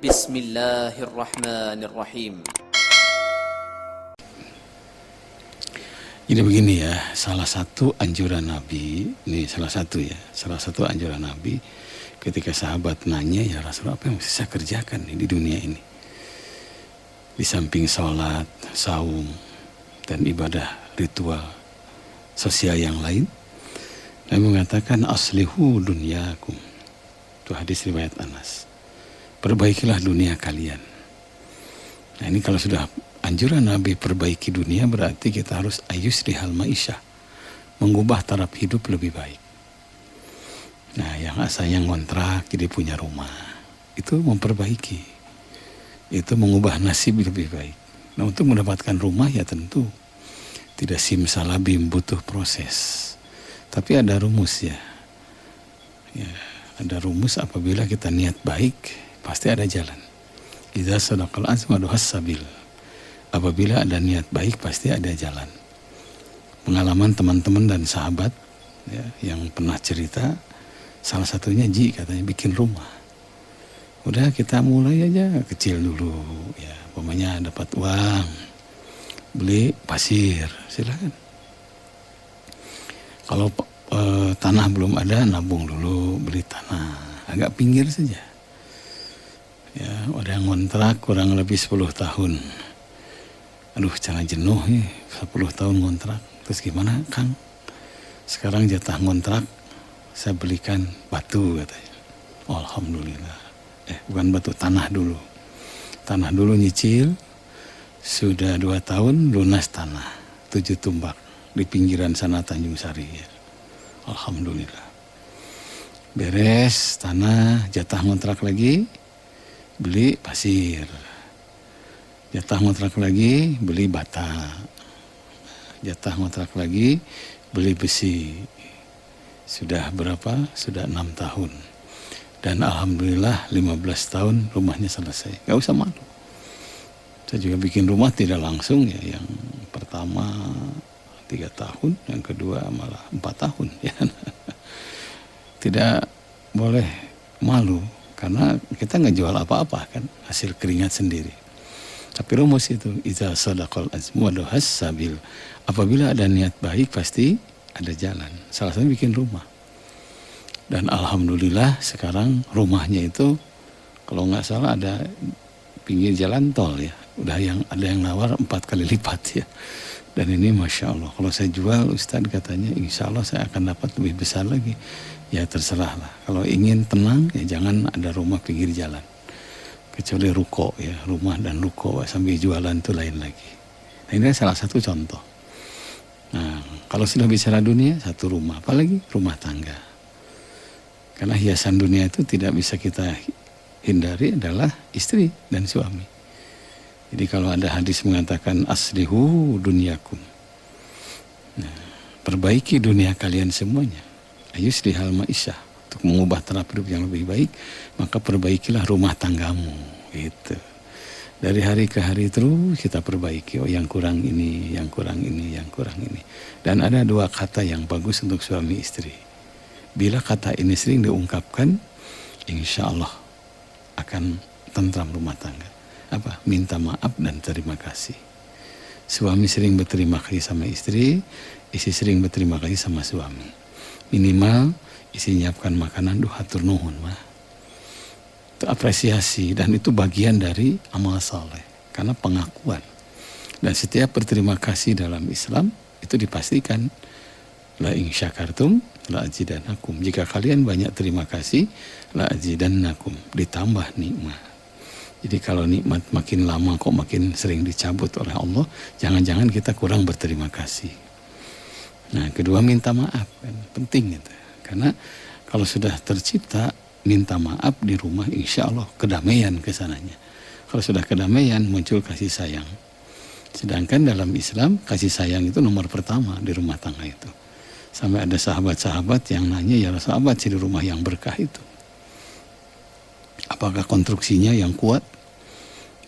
Bismillahirrahmanirrahim. Jadi begini ya, salah satu anjuran Nabi ketika sahabat nanya, ya Rasulullah, apa yang bisa saya kerjakan nih di dunia ini? Di samping sholat, saum, dan ibadah ritual sosial yang lain, Nabi mengatakan aslihu dunyakum. Itu hadis riwayat Anas. Perbaikilah dunia kalian. Nah ini kalau sudah anjuran Nabi perbaiki dunia, berarti kita harus ayusrihal ma'isyah, mengubah taraf hidup lebih baik. Nah yang asalnya ngontrak jadi punya rumah, itu memperbaiki, itu mengubah nasib lebih baik. Nah untuk mendapatkan rumah ya tentu tidak simsalabim, butuh proses. Tapi ada rumus ya, ada rumus. Apabila kita niat baik, pasti ada jalan. Idza sadaqal azmu aduhas sabil. Apabila ada niat baik, pasti ada jalan. Pengalaman teman-teman dan sahabat ya, yang pernah cerita, salah satunya katanya bikin rumah. Udah kita mulai aja kecil dulu ya, umpamanya dapat uang, beli pasir, silakan. Kalau tanah belum ada, nabung dulu, beli tanah, agak pinggir saja. Ya, ada yang ngontrak kurang lebih 10 tahun. Aduh, jangan jenuh nih, 10 tahun ngontrak. Terus gimana, Kang? Sekarang jatah ngontrak, saya belikan batu, katanya. Oh, alhamdulillah. Bukan batu, tanah dulu. Tanah dulu nyicil, sudah 2 tahun lunas tanah, 7 tumbak di pinggiran sana Tanjung Sari. Ya. Alhamdulillah. Beres tanah, jatah ngontrak lagi, beli pasir. Jatah ngontrak lagi, beli bata. Jatah ngontrak lagi, beli besi. Sudah berapa? Sudah 6 tahun. Dan alhamdulillah 15 tahun rumahnya selesai. Gak usah malu. Saya juga bikin rumah tidak langsung ya. Yang pertama 3 tahun, yang kedua malah 4 tahun. Ya. Tidak boleh malu. Karena kita nggak jual apa-apa kan. Hasil keringat sendiri. Tapi rumus itu, idza sadaqal azmu aduhas sabil. Apabila ada niat baik, pasti ada jalan. Salah satunya bikin rumah. Dan alhamdulillah sekarang rumahnya itu kalau nggak salah ada pinggir jalan tol ya. Udah ada yang nawar 4 kali lipat ya. Dan ini Masya Allah, kalau saya jual Ustadz katanya insya Allah saya akan dapat lebih besar lagi. Ya terserah lah. Kalau ingin tenang ya jangan ada rumah pinggir jalan. Kecuali ruko ya, rumah dan ruko sambil jualan itu lain lagi. Nah ini salah satu contoh. Nah kalau sudah bicara dunia, satu rumah, apalagi rumah tangga. Karena hiasan dunia itu tidak bisa kita hindari adalah istri dan suami. Jadi kalau ada hadis mengatakan aslihu dunyakum. Nah, perbaiki dunia kalian semuanya. Ayuslihal ma'isyah. Untuk mengubah taraf hidup yang lebih baik, maka perbaikilah rumah tanggamu. Gitu. Dari hari ke hari terus kita perbaiki. Oh yang kurang ini, yang kurang ini, yang kurang ini. Dan ada 2 kata yang bagus untuk suami istri. Bila kata ini sering diungkapkan, insya Allah akan tentram rumah tangga. Apa? Minta maaf dan terima kasih. Suami sering berterima kasih sama istri sering berterima kasih sama suami. Minimal istri nyiapkan makanan, hatur nuhun mah. Itu apresiasi dan itu bagian dari amal saleh. Karena pengakuan. Dan setiap berterima kasih dalam Islam itu dipastikan la in syakartum la azidannakum. Jika kalian banyak terima kasih, la azidannakum, ditambah nikmat. Jadi kalau nikmat makin lama kok makin sering dicabut oleh Allah, jangan-jangan kita kurang berterima kasih. Nah, kedua minta maaf kan penting itu. Karena kalau sudah tercipta minta maaf di rumah, insya Allah kedamaian kesananya. Kalau sudah kedamaian muncul kasih sayang. Sedangkan dalam Islam kasih sayang itu nomor pertama di rumah tangga itu. Sampai ada sahabat-sahabat yang nanya, ya sahabat sih di rumah yang berkah itu, apakah konstruksinya yang kuat,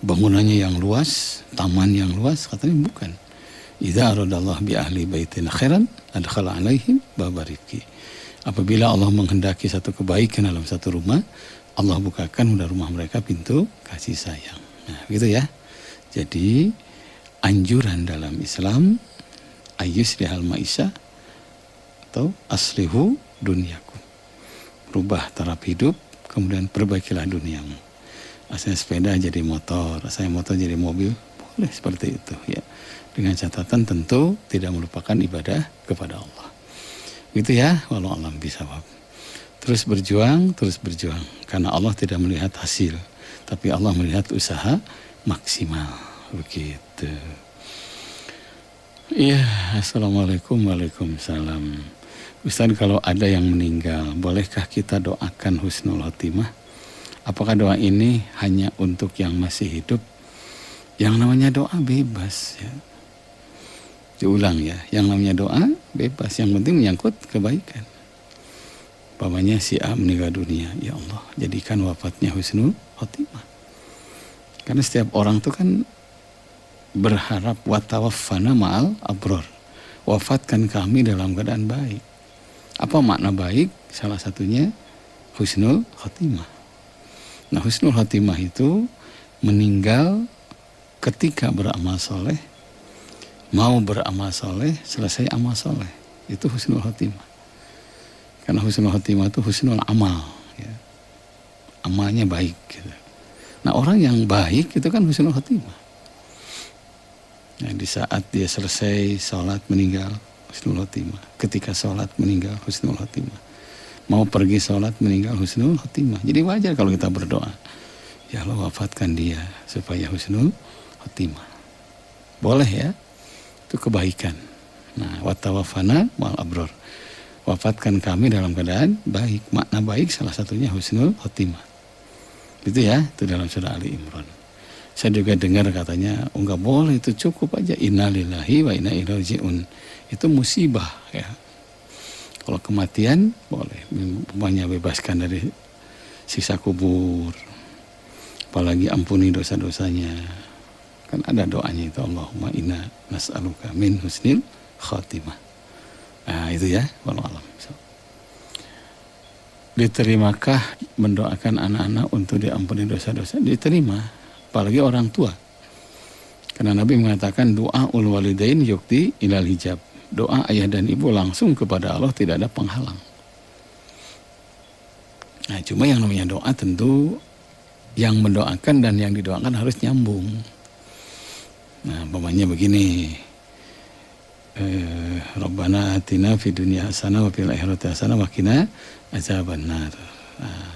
bangunannya yang luas, taman yang luas? Katanya bukan. Idza aradallahu bi ahli baitin khairan adkhala alaihim baba rizqi. Apabila Allah menghendaki satu kebaikan dalam satu rumah, Allah bukakan pada rumah mereka pintu kasih sayang. Nah, gitu ya. Jadi anjuran dalam Islam ayyuslihal maisha atau aslihu dunyakum. Rubah taraf hidup, kemudian perbaikilah duniamu. Asalnya sepeda jadi motor, asalnya motor jadi mobil, boleh seperti itu ya. Dengan catatan tentu tidak melupakan ibadah kepada Allah. Gitu ya, walau alam bisawab. Terus berjuang. Karena Allah tidak melihat hasil, tapi Allah melihat usaha maksimal. Begitu. Iya, assalamualaikum, waalaikumsalam. Ustaz, kalau ada yang meninggal, bolehkah kita doakan husnul khotimah? Apakah doa ini hanya untuk yang masih hidup? Yang namanya doa bebas ya. Diulang ya, yang namanya doa bebas, yang penting menyangkut kebaikan. Umpamanya si A meninggal dunia, ya Allah jadikan wafatnya husnul khotimah. Karena setiap orang tuh kan berharap watawaffana ma'al abror, wafatkan kami dalam keadaan baik. Apa makna baik? Salah satunya husnul khotimah. Nah, husnul khotimah itu meninggal ketika beramal soleh, mau beramal soleh, selesai amal soleh, itu husnul khotimah. Karena husnul khotimah itu husnul amal ya. Amalnya baik gitu. Nah, orang yang baik itu kan husnul khotimah. Nah, di saat dia selesai sholat meninggal, husnul khotimah. Ketika sholat meninggal, husnul khotimah. Mau pergi sholat meninggal, husnul khotimah. Jadi wajar kalau kita berdoa, ya Allah wafatkan dia supaya husnul khotimah. Boleh ya, itu kebaikan. Nah, watawaffana ma'al abror, wafatkan kami dalam keadaan baik. Makna baik salah satunya husnul khotimah. Itu ya, itu dalam surah Ali Imran. Saya juga dengar katanya, enggak boleh, itu cukup aja innalillahi wa inna ilaihi raji'un. Itu musibah ya. Kalau kematian boleh, umpamanya bebaskan dari siksa kubur. Apalagi ampuni dosa-dosanya. Kan ada doanya itu, Allahumma inna nas'aluka min husnil khatimah. Nah, itu ya, wallahu alam. Diterimakah mendoakan anak-anak untuk diampuni dosa-dosa? Diterima, apalagi orang tua. Karena Nabi mengatakan doaul walidain yukti ilal hijab. Doa ayah dan ibu langsung kepada Allah, tidak ada penghalang. Nah, cuma yang namanya doa tentu yang mendoakan dan yang didoakan harus nyambung. Nah, umpamanya begini. Rabbana atina fid dunya hasanah wa fil akhirati hasanah wa qina azabannar. Nah,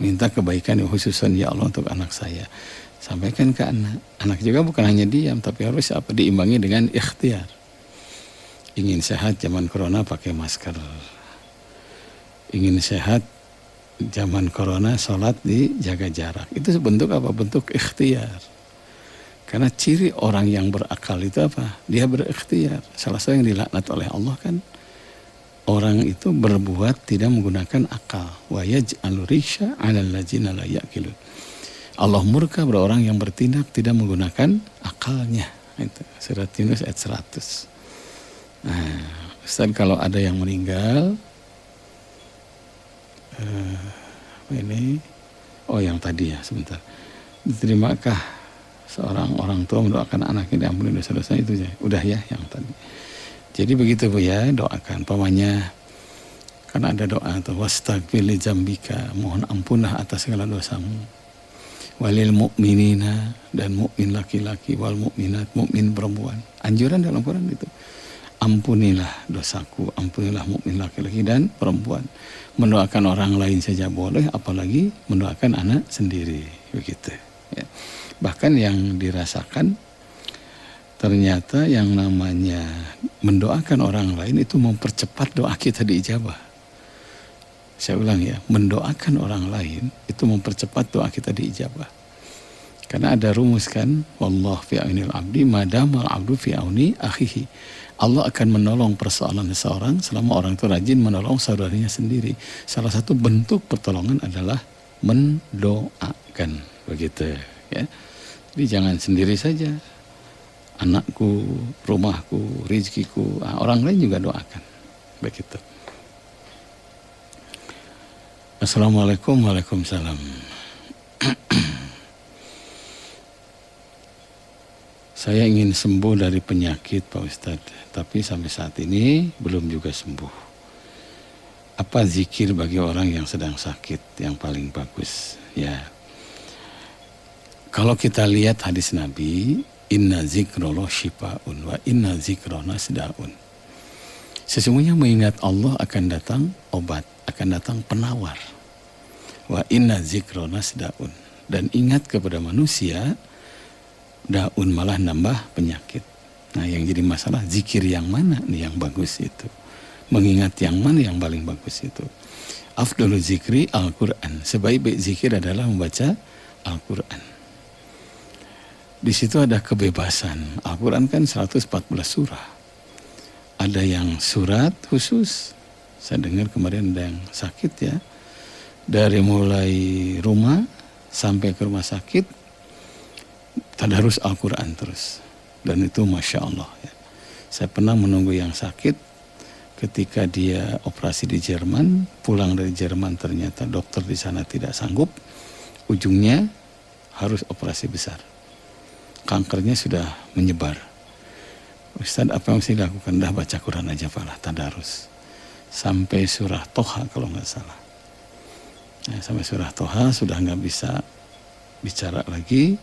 minta kebaikan khususan ya Allah untuk anak saya. Sampaikan ke anak. Anak juga bukan hanya diam, tapi harus diimbangi dengan ikhtiar. Ingin sehat zaman corona pakai masker. Ingin sehat zaman corona sholat dijaga jarak. Itu bentuk apa? Bentuk ikhtiar. Karena ciri orang yang berakal itu apa? Dia berikhtiar. Salah satu yang dilaknat oleh Allah kan, orang itu berbuat tidak menggunakan akal. Wa yaj'alu risha 'alal ladzina la ya'qilun. Allah murka pada orang yang bertindak tidak menggunakan akalnya. Itu surat Yunus ayat 100. Nah, Ustaz, kalau ada yang meninggal, ini, yang tadi ya, sebentar. Diterimakah seorang orang tua mendoakan anaknya diampuni dosa-dosa? Itu ya, udah ya yang tadi. Jadi begitu Bu ya, doakan. Pamanya kan ada doa atau wastaghfir li dzambika, mohon ampunlah atas segala dosamu. Walil mu'minina, dan mukmin laki-laki, wal mukminat, mukmin perempuan. Anjuran dalam Quran itu. Ampunilah dosaku, ampunilah mukmin laki-laki dan perempuan. Mendoakan orang lain saja boleh, apalagi mendoakan anak sendiri, begitu ya. Bahkan yang dirasakan ternyata yang namanya mendoakan orang lain itu mempercepat doa kita diijabah. Saya ulang ya, mendoakan orang lain itu mempercepat doa kita diijabah. Karena ada rumus kan, wallahu fi aunil abdi madamal abdu fi auni akhihi. Allah akan menolong persoalan seseorang selama orang itu rajin menolong saudaranya sendiri. Salah satu bentuk pertolongan adalah mendoakan, begitu ya. Jadi jangan sendiri saja. Anakku, rumahku, rezekiku, orang lain juga doakan. Begitu. Assalamualaikum. Waalaikumsalam. Saya ingin sembuh dari penyakit Pak Ustadz, tapi sampai saat ini belum juga sembuh. Apa zikir bagi orang yang sedang sakit yang paling bagus? Ya, kalau kita lihat hadis Nabi, inna zikrullah syifa'un wa inna zikrona seda'un. Sesungguhnya mengingat Allah akan datang obat, akan datang penawar. Wa inna zikrona seda'un. Dan ingat kepada manusia, daun malah nambah penyakit. Nah, yang jadi masalah zikir yang mana nih yang bagus itu. Mengingat yang mana yang paling bagus itu. Afdalul zikri Al-Quran. Sebaik-baik zikir adalah membaca Al-Quran. Di situ ada kebebasan. Al-Quran kan 114 surah. Ada yang surat khusus. Saya dengar kemarin ada yang sakit ya. Dari mulai rumah sampai ke rumah sakit tadarus Al-Quran terus. Dan itu Masya Allah ya. Saya pernah menunggu yang sakit ketika dia operasi di Jerman. Pulang dari Jerman ternyata dokter di sana tidak sanggup. Ujungnya harus operasi besar. Kankernya sudah menyebar. Ustaz, apa yang mesti dilakukan? Dah baca Quran aja Pak, tadarus. Sampai surah Toha kalau nggak salah. Nah, sampai surah Toha sudah nggak bisa bicara lagi.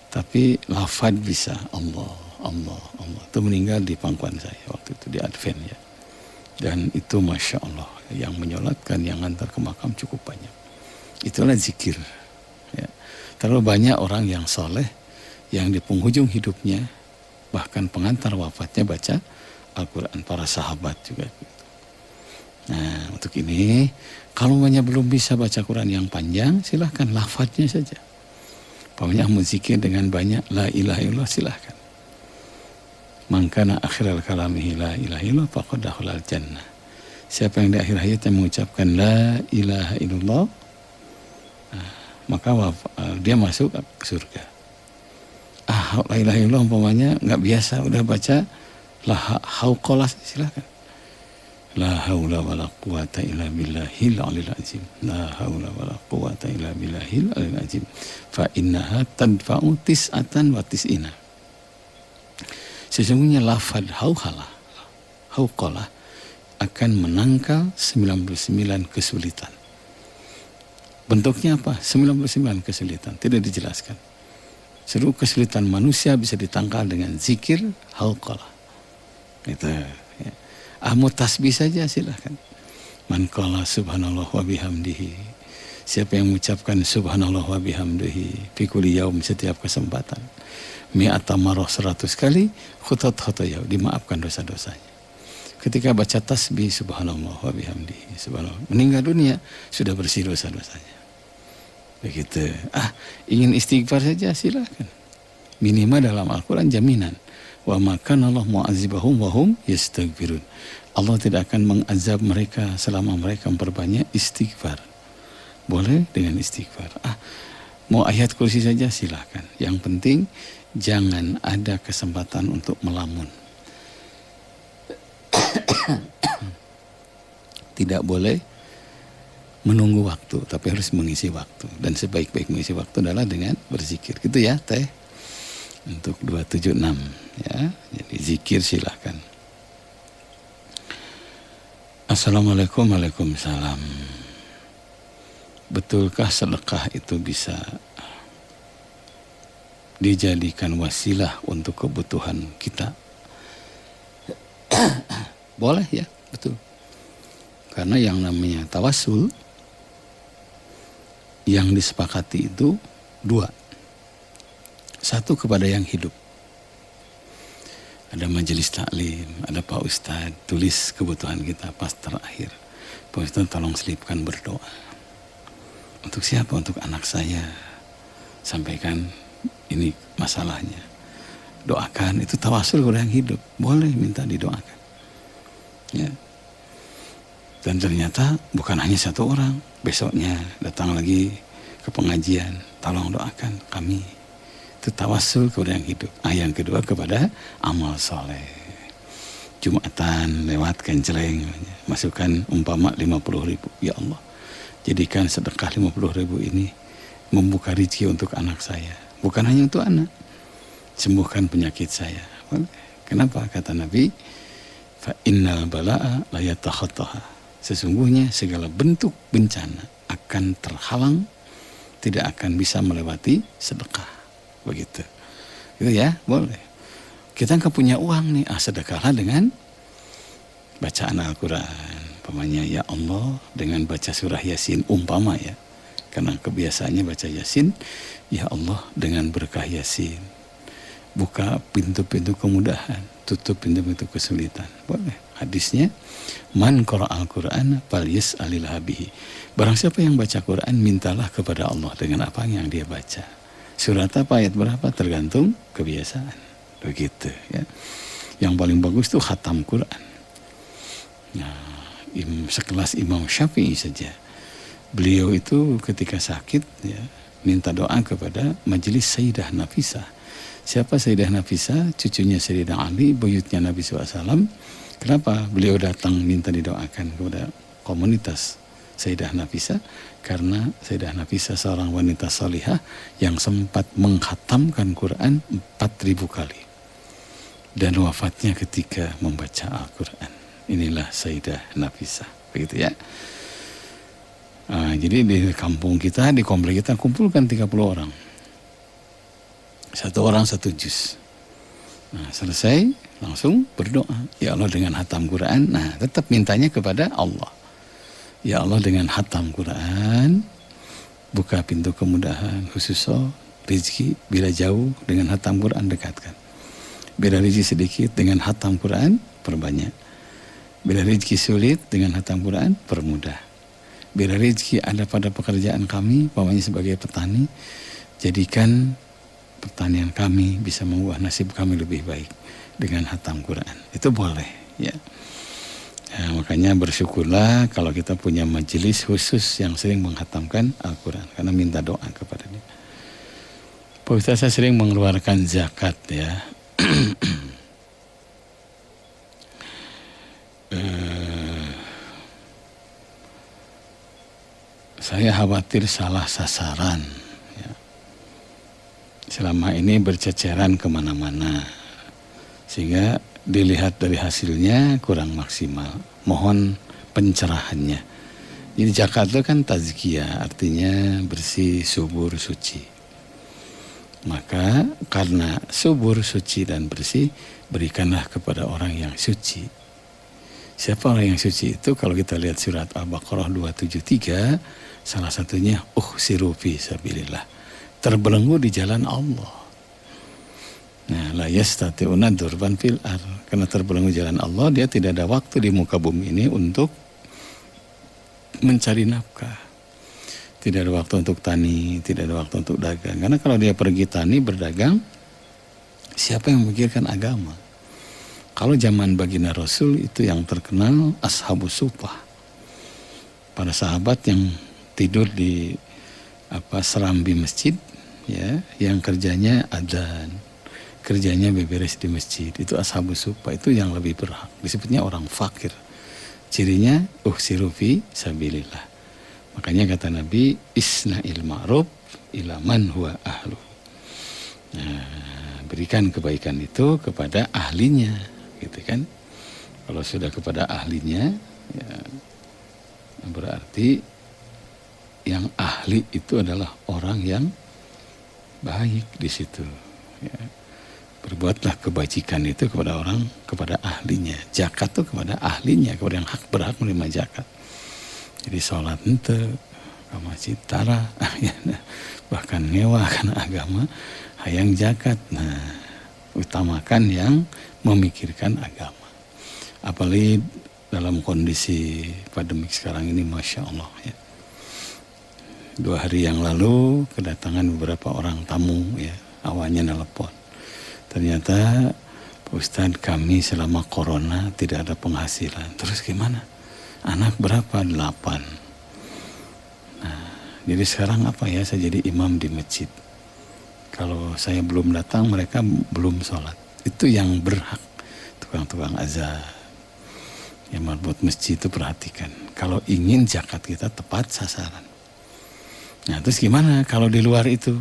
Tapi lafaz bisa Allah, Allah, Allah. Itu meninggal di pangkuan saya waktu itu di Advent ya. Dan itu Masya Allah, yang menyolatkan, yang antar ke makam cukup banyak. Itulah zikir. Ya. Terlalu banyak orang yang soleh, yang di penghujung hidupnya, bahkan pengantar wafatnya baca Al-Quran, para sahabat juga. Gitu. Nah, untuk ini, kalau belum bisa baca Quran yang panjang, silahkan lafaznya saja. Pokoknya muzikir dengan banyak la ilaha illallah silahkan. Mangkana akhiral kalamihi la ilaha illallah faqad dakhalal jannah. Siapa yang di akhir hayatnya mengucapkan la ilaha illallah, maka dia masuk ke surga. La ilaha illallah umpamanya nggak biasa, udah baca la hauqalah silahkan. La haula wala quwata illa billahil aliyil azim. La haula wala quwata illa billahil aliyil azim. Fa innaha tadfa'u tis'atan wa tis'ina. Sesungguhnya lafaz hauqalah akan menangkal 99 kesulitan. Bentuknya apa? 99 kesulitan, tidak dijelaskan. Seluruh kesulitan manusia bisa ditangkal dengan zikir hauqalah. Itu ya. Mau tasbih saja silahkan. Man qala subhanallah wa bihamdihi. Siapa yang mengucapkan subhanallah wa bihamdihi fi kulli yaum, setiap kesempatan. Mi'ata marrah 100 kali, khutat khotoyahu, dimaafkan dosa-dosanya. Ketika baca tasbih subhanallah wa bihamdihi, subhanallah, meninggal dunia sudah bersih dosa-dosanya. Begitu. Ingin istighfar saja silahkan. Minimal dalam Al-Quran jaminan. Wa makana Allah mu'azibahum wa hum yastaghfirun. Allah tidak akan mengazab mereka selama mereka memperbanyak istighfar. Boleh dengan istighfar. Mau ayat kursi saja silahkan. Yang penting jangan ada kesempatan untuk melamun. Tidak boleh menunggu waktu, tapi harus mengisi waktu. Dan sebaik-baik mengisi waktu adalah dengan berzikir. Gitu ya, Teh. Untuk 276 ya. Jadi zikir silahkan. Assalamualaikum. Waalaikumsalam. Betulkah sedekah itu bisa dijadikan wasilah untuk kebutuhan kita? Boleh ya, betul. Karena yang namanya tawasul yang disepakati itu dua. Satu kepada yang hidup. Ada majelis taklim, ada Pak Ustadz, tulis kebutuhan kita pas terakhir. Pak Ustadz tolong selipkan berdoa. Untuk siapa? Untuk anak saya. Sampaikan ini masalahnya. Doakan, itu tawasul kepada yang hidup. Boleh minta didoakan. Ya. Dan ternyata bukan hanya satu orang. Besoknya datang lagi ke pengajian. Tolong doakan kami. Itu tawasul kepada yang hidup. Yang kedua kepada amal soleh. Jumatan lewat kenceleng. Masukkan umpama 50.000. Ya Allah, jadikan sedekah 50.000 ini membuka rezeki untuk anak saya. Bukan hanya untuk anak, sembuhkan penyakit saya. Kenapa? Kata Nabi, fa innal bala'a la yatakhattaha. Sesungguhnya segala bentuk bencana akan terhalang, tidak akan bisa melewati sedekah. Begitu. Gitu ya, boleh. Kita nggak punya uang nih, sedekahlah dengan bacaan Al-Quran. Umpamanya, ya Allah, dengan baca surah Yasin, umpama ya. Karena kebiasaannya baca Yasin, ya Allah dengan berkah Yasin, buka pintu-pintu kemudahan, tutup pintu-pintu kesulitan. Boleh. Hadisnya, man qara'al Qur'an falyas'alil habihi. Barang siapa yang baca Quran, mintalah kepada Allah dengan apa yang dia baca. Surat apa, ayat berapa, tergantung kebiasaan. Begitu ya. Yang paling bagus itu khatam Quran. Nah, sekelas Imam Syafi'i saja, beliau itu ketika sakit ya, minta doa kepada majelis Sayyidah Nafisah. Siapa Sayyidah Nafisah? Cucunya Sayyidina Ali, buyutnya Nabi SAW. Kenapa beliau datang minta didoakan kepada komunitas Sayyidah Nafisah? Karena Sayyidah Nafisah seorang wanita salihah yang sempat mengkhatamkan Quran 4.000 kali. Dan wafatnya ketika membaca Al-Quran. Inilah Sayyidah Nafisah. Begitu ya. Jadi di kampung kita, di komplek kita kumpulkan 30 orang. Satu orang satu juz. Nah, selesai langsung berdoa. Ya Allah dengan hatam Quran. Nah, tetap mintanya kepada Allah. Ya Allah dengan hatam Quran, buka pintu kemudahan, khususnya rezeki bila jauh dengan hatam Quran dekatkan. Bila rezeki sedikit dengan hatam Quran perbanyak. Bila rezeki sulit dengan hatam Quran permudah. Bila rezeki ada pada pekerjaan kami, umpamanya sebagai petani, jadikan pertanian kami bisa mengubah nasib kami lebih baik dengan hatam Quran. Itu boleh ya. Nah, makanya bersyukurlah kalau kita punya majelis khusus yang sering menghatamkan Al-Quran, karena minta doa kepada dia. Pak Ustaz, saya sering mengeluarkan zakat ya. Saya khawatir salah sasaran ya. Selama ini berceceran kemana-mana, sehingga dilihat dari hasilnya kurang maksimal. Mohon pencerahannya. Jadi zakat itu kan tazkiyah, artinya bersih, subur, suci. Maka karena subur, suci dan bersih, berikanlah kepada orang yang suci. Siapa orang yang suci itu? Kalau kita lihat surat Al-Baqarah 273, salah satunya uhsiru fi sabilillah, terbelenggu di jalan Allah. Nah, la yastati'una durban fil ar, karena terbelenggu jalan Allah, dia tidak ada waktu di muka bumi ini untuk mencari nafkah. Tidak ada waktu untuk tani, tidak ada waktu untuk dagang. Karena kalau dia pergi tani, berdagang, siapa yang memikirkan agama? Kalau zaman baginda Rasul itu yang terkenal Ashabus Suffah. Para sahabat yang tidur di serambi masjid ya, yang kerjanya adzan, kerjanya beberes di masjid. Itu Ashabus Suffah, itu yang lebih berhak. Disebutnya orang fakir. Cirinya uhsiru fi sabilillah. Makanya kata Nabi, isna'il ma'ruf ila man huwa ahlu. Nah, berikan kebaikan itu kepada ahlinya, gitu kan. Kalau sudah kepada ahlinya ya, berarti yang ahli itu adalah orang yang baik di situ ya. Berbuatlah kebajikan itu kepada orang, kepada ahlinya. Zakat itu kepada ahlinya, kepada yang berhak menerima zakat. Jadi sholat ente ke masjid tara bahkan nyewa karena agama, hayang zakat. Nah, utamakan yang memikirkan agama. Apalagi dalam kondisi pandemik sekarang ini, Masya Allah ya. 2 hari yang lalu kedatangan beberapa orang tamu ya, awalnya nelpon. Ternyata Pak Ustadz, kami selama corona tidak ada penghasilan. Terus gimana? Anak berapa? 8. Nah, jadi sekarang apa ya, saya jadi imam di masjid. Kalau saya belum datang, mereka belum sholat. Itu yang berhak, tukang-tukang azan. Yang marbot masjid itu perhatikan. Kalau ingin zakat kita tepat sasaran. Nah terus gimana kalau di luar itu?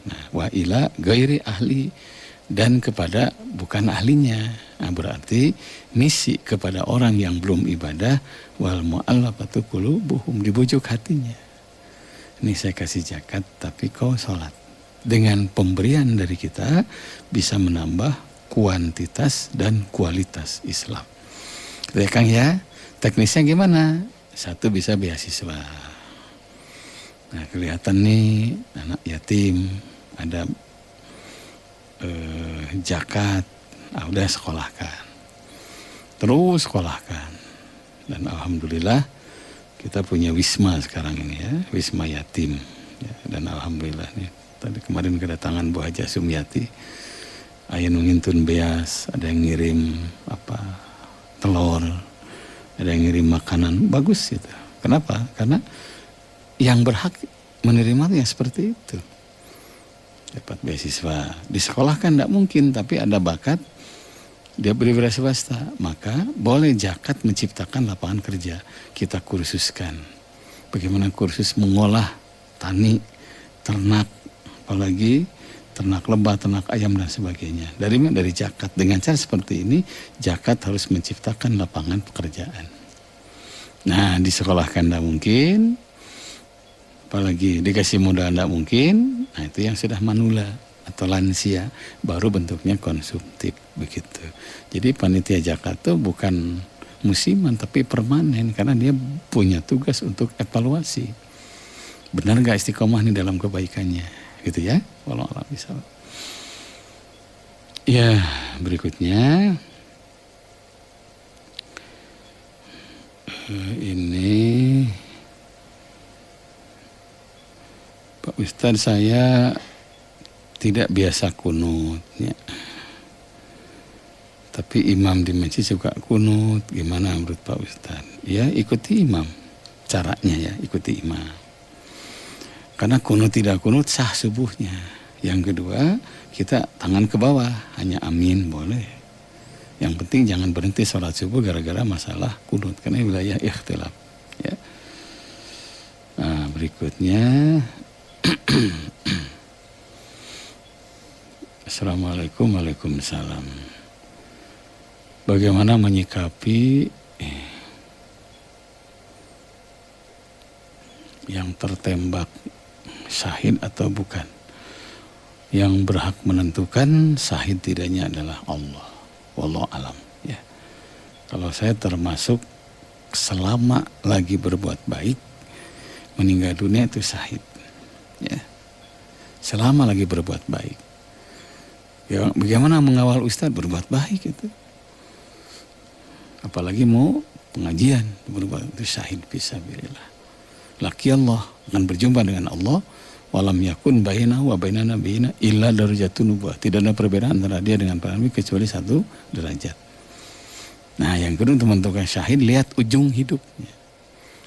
Nah wa ila gairi ahli, dan kepada bukan ahlinya. Nah, berarti misi kepada orang yang belum ibadah, wal mu'allafatu qulubuhum, dibujuk hatinya. Ini saya kasih zakat tapi kau sholat. Dengan pemberian dari kita bisa menambah kuantitas dan kualitas Islam. Ya Kang ya, teknisnya gimana? Satu bisa beasiswa. Nah kelihatan nih anak yatim, ada zakat, udah sekolahkan, terus sekolahkan, dan alhamdulillah kita punya wisma sekarang ini ya, wisma yatim ya, dan alhamdulillah nih tadi kemarin kedatangan Bu Haja Sumyati, aya nu ngintun beas, ada yang ngirim telur, ada yang ngirim makanan bagus gitu. Kenapa? Karena yang berhak menerima yang seperti itu. Dapat beasiswa, disekolahkan tidak mungkin, tapi ada bakat, dia beri swasta, maka boleh zakat menciptakan lapangan kerja. Kita kursuskan bagaimana kursus mengolah tani, ternak, apalagi ternak lebah, ternak ayam dan sebagainya. Dari zakat. Dengan cara seperti ini, zakat harus menciptakan lapangan pekerjaan. Nah, disekolahkan tidak mungkin, apalagi dikasih modal tidak mungkin. Nah itu yang sudah manula atau lansia, baru bentuknya konsumtif begitu. Jadi panitia zakat itu bukan musiman tapi permanen, karena dia punya tugas untuk evaluasi. Benar gak istiqomah nih dalam kebaikannya, gitu ya. Wallahu a'lam bishawab. Ya, berikutnya ini Pak Ustadz, saya tidak biasa kunut ya. Tapi imam di masjid suka kunut, gimana menurut Pak Ustadz? Ya ikuti imam, caranya ya ikuti imam. Karena kunut tidak kunut sah subuhnya. Yang kedua, kita tangan ke bawah, hanya amin boleh. Yang penting jangan berhenti sholat subuh gara-gara masalah kunut, karena wilayah ikhtilaf ya. Nah berikutnya, Assalamualaikum, waalaikumsalam. Bagaimana menyikapi yang tertembak syahid atau bukan? Yang berhak menentukan syahid tidaknya adalah Allah. Wallahu alam ya. Kalau saya termasuk selama lagi berbuat baik, meninggal dunia itu syahid ya. Selama lagi berbuat baik. Ya, bagaimana mengawal Ustadz berbuat baik itu? Apalagi mau pengajian berbuat itu syahid fisabilillah. Laki Allah akan berjumpa dengan Allah. Walam yakun bainahu wa baina nabiyina illa darajatun nubuwah. Tidak ada perbedaan antara dia dengan para nabi kecuali satu derajat. Nah, yang kedua untuk menentukan syahid, lihat ujung hidupnya.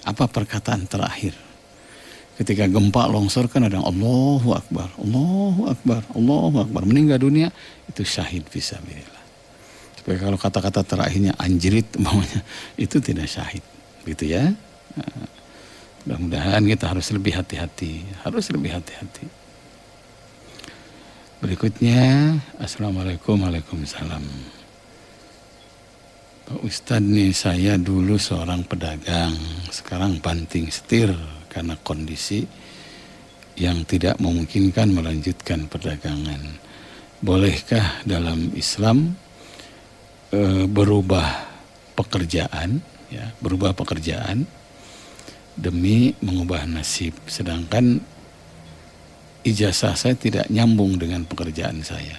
Apa perkataan terakhir? Ketika gempa longsor kan ada Allahu Akbar, Allahu Akbar, Allahu Akbar. Meninggal dunia itu syahid fisabilillah. Supaya kalau kata-kata terakhirnya anjrit umpamanya, itu tidak syahid. Gitu ya. Nah, mudah-mudahan kita harus lebih hati-hati. Berikutnya, Assalamualaikum, waalaikumsalam. Pak Ustadz nih, saya dulu seorang pedagang, sekarang banting setir karena kondisi yang tidak memungkinkan melanjutkan perdagangan. Bolehkah dalam Islam berubah pekerjaan demi mengubah nasib, sedangkan ijazah saya tidak nyambung dengan pekerjaan saya?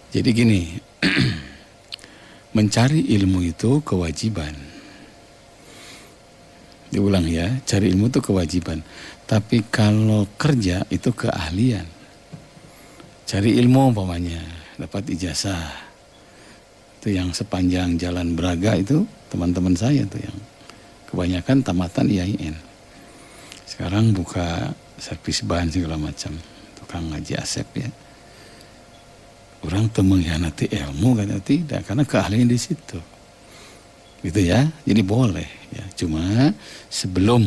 Jadi gini, mencari ilmu itu kewajiban. Diulang ya, cari ilmu itu kewajiban. Tapi kalau kerja itu keahlian. Cari ilmu umpamanya, dapat ijazah. Itu yang sepanjang jalan Braga itu teman-teman saya tuh yang kebanyakan tamatan IAIN. Sekarang buka servis bahan segala macam. Tukang ngaji Asep ya. Orang tuh mengkhianati ilmu, kan tidak, karena keahlian di situ. gitu ya. Jadi boleh ya, cuma sebelum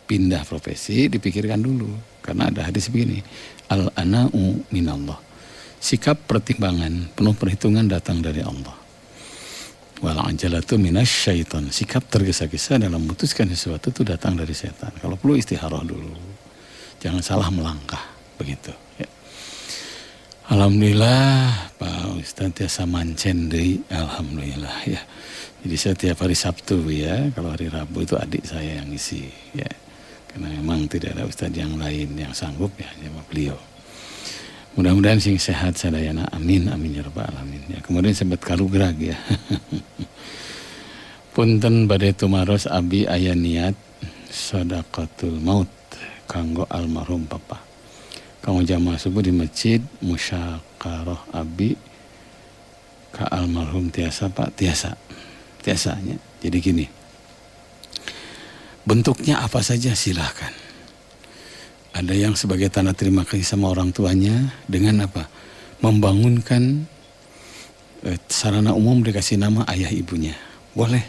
pindah profesi dipikirkan dulu, karena ada hadis begini, al-ana'u minallah, sikap pertimbangan penuh perhitungan datang dari Allah. Wal ajalatu minasyaiton, sikap tergesa-gesa dalam memutuskan sesuatu itu datang dari setan. Kalau perlu istikharah dulu, jangan salah melangkah, begitu ya. Alhamdulillah Pak Ustadz tiasa mancen deui, alhamdulillah ya. Jadi saya tiap hari Sabtu ya, kalau hari Rabu itu adik saya yang isi ya. Karena memang tidak ada Ustadz yang lain yang sanggup ya, sama beliau. Mudah-mudahan sing sehat sadayana, amin amin ya rabbal alamin ya. Kemudian sempat kalugrag ya. Punten badhe tumaros abi aya niat sedekatul maut kanggo almarhum papa. Kanggo jamaah subuh di masjid musyakarah abi ka almarhum tiasa Pak, tiasanya. Jadi gini, bentuknya apa saja silahkan. Ada yang sebagai tanda terima kasih sama orang tuanya dengan apa? Membangunkan sarana umum dikasih nama ayah ibunya. Boleh.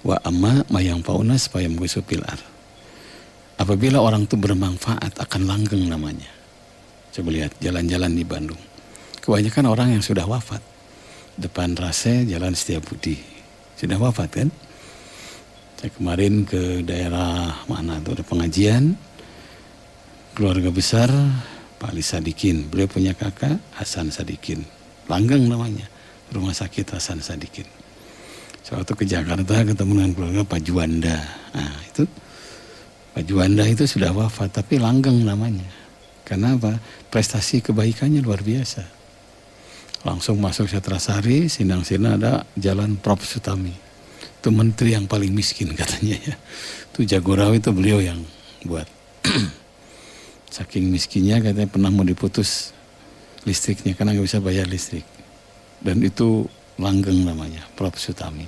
Wa amma mayang pauna supaya mengusupil ar. Apabila orang itu bermanfaat akan langgeng namanya. Coba lihat jalan-jalan di Bandung. Kebanyakan orang yang sudah wafat. Depan Rase Jalan Setiabudi. Sudah wafat kan? Saya kemarin ke daerah mana tuh ada pengajian. Keluarga besar Pak Ali Sadikin, beliau punya kakak Hasan Sadikin, langgeng namanya, rumah sakit Hasan Sadikin. Suatu ke Jakarta ketemu dengan keluarga Pak Juanda, nah itu Pak Juanda itu sudah wafat tapi langgeng namanya, karena apa? Prestasi kebaikannya luar biasa. Langsung masuk Setrasari, Sindang-Sirna ada jalan Prof Sutami, itu menteri yang paling miskin katanya ya, itu Jagorawi itu beliau yang buat. Saking miskinnya katanya pernah mau diputus listriknya karena nggak bisa bayar listrik. Dan itu langgeng namanya, Prof Sutami.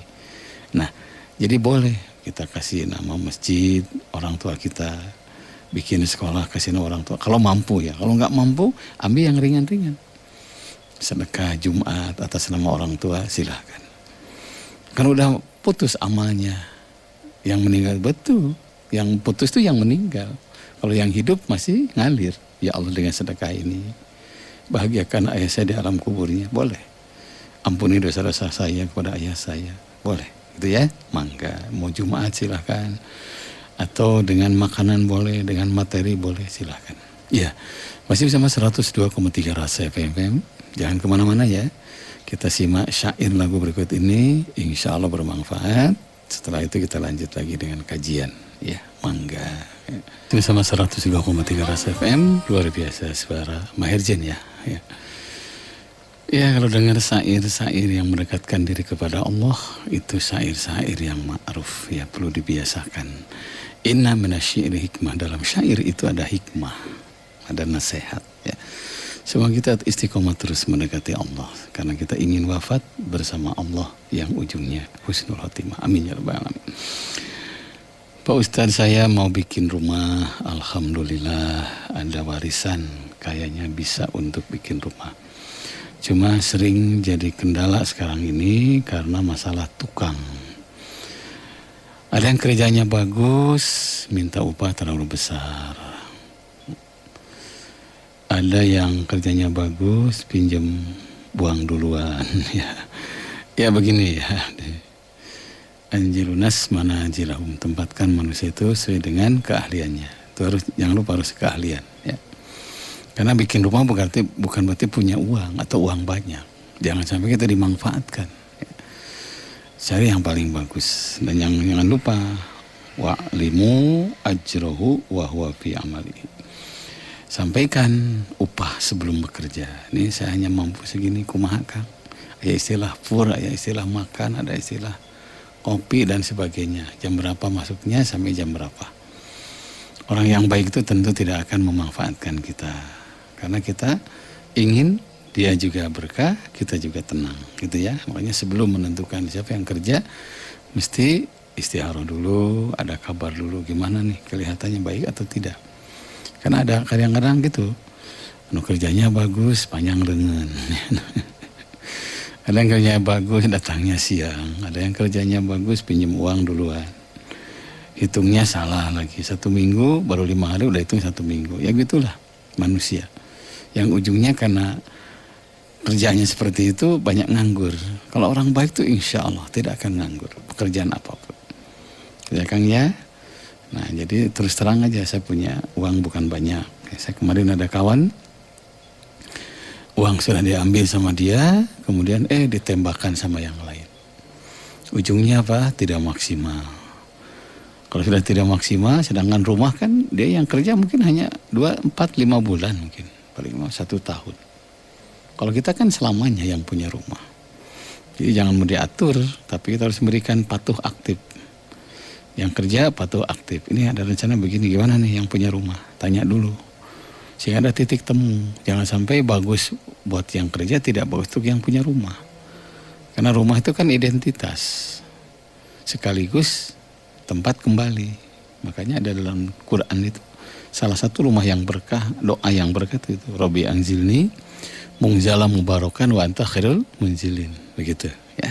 Nah, jadi boleh kita kasih nama masjid, orang tua kita bikin sekolah kasih nama orang tua. Kalau mampu ya, kalau nggak mampu ambil yang ringan-ringan. Sedekah Jumat atas nama orang tua silahkan. Kan udah putus amalnya, yang meninggal betul, yang putus itu yang meninggal. Kalau yang hidup masih ngalir, ya Allah dengan sedekah ini bahagiakan ayah saya di alam kuburnya, boleh. Ampuni dosa-dosa saya kepada ayah saya, boleh. Gitu ya, mangga. Mau Jumat silahkan, atau dengan makanan boleh, dengan materi boleh, silahkan. Ya, masih bersama 102,3 Rasa FM. Jangan kemana-mana ya. Kita simak syair lagu berikut ini, insya Allah bermanfaat. Setelah itu kita lanjut lagi dengan kajian. Ya, mangga. Itu sama 103,3 Rasa FM, luar biasa suara Maherjen ya. Ya, kalau dengar syair-syair yang mendekatkan diri kepada Allah, itu syair-syair yang ma'ruf ya, perlu dibiasakan. Inna minasyairi hikmah, dalam syair itu ada hikmah, ada nasihat ya. Semoga kita istiqomah terus mendekati Allah, karena kita ingin wafat bersama Allah yang ujungnya husnul khotimah. Amin ya rabbal alamin. Pak Ustadz, saya mau bikin rumah, alhamdulillah ada warisan, kayaknya bisa untuk bikin rumah. Cuma sering jadi kendala sekarang ini karena masalah tukang. Ada yang kerjanya bagus, minta upah terlalu besar. Ada yang kerjanya bagus, pinjam buang duluan. Ya begini ya. Anjilunas mana anjilahum, tempatkan manusia itu sesuai dengan keahliannya. Itu harus, jangan lupa harus keahlian ya. Karena bikin rumah bukan berarti punya uang atau uang banyak. Jangan sampai kita dimanfaatkan ya. Cari yang paling bagus, dan jangan lupa wa'limu ajrohu wa huwa fi amali. Sampaikan upah sebelum bekerja. Ini saya hanya mampu segini, kumaha Kang. Ada istilah pur, ada istilah makan, ada istilah kopi dan sebagainya. Jam berapa masuknya sampai jam berapa. Orang yang baik itu tentu tidak akan memanfaatkan kita, karena kita ingin dia juga berkah, kita juga tenang gitu ya. Makanya sebelum menentukan siapa yang kerja, mesti istikharah dulu, ada kabar dulu gimana nih kelihatannya baik atau tidak. Karena ada kadang-kadang gitu, kerjanya bagus panjang lengan. Ada yang kerjanya bagus datangnya siang, ada yang kerjanya bagus pinjam uang duluan. Hitungnya salah lagi, 1 minggu baru 5 hari udah hitung 1 minggu. Ya gitulah manusia. Yang ujungnya karena kerjanya seperti itu banyak nganggur. Kalau orang baik tuh insya Allah tidak akan nganggur pekerjaan apapun. Ya Kang ya. Nah jadi terus terang aja saya punya uang bukan banyak. Saya kemarin ada kawan, uang sudah diambil sama dia, kemudian ditembakkan sama yang lain. Ujungnya apa? Tidak maksimal. Kalau sudah tidak maksimal, sedangkan rumah kan dia yang kerja mungkin hanya 2, 4, 5 bulan mungkin, paling lama 1 tahun. Kalau kita kan selamanya yang punya rumah. Jadi jangan mau diatur, tapi kita harus memberikan patuh aktif. Yang kerja patuh aktif. Ini ada rencana begini, gimana nih yang punya rumah? Tanya dulu. Sehingga ada titik temu. Jangan sampai bagus buat yang kerja, tidak bagus untuk yang punya rumah. Karena rumah itu kan identitas. Sekaligus tempat kembali. Makanya ada dalam Quran itu salah satu rumah yang berkah, doa yang berkah itu Rabbi anzilni munzala mubarakan wa anta khairul munzilin. Begitu ya.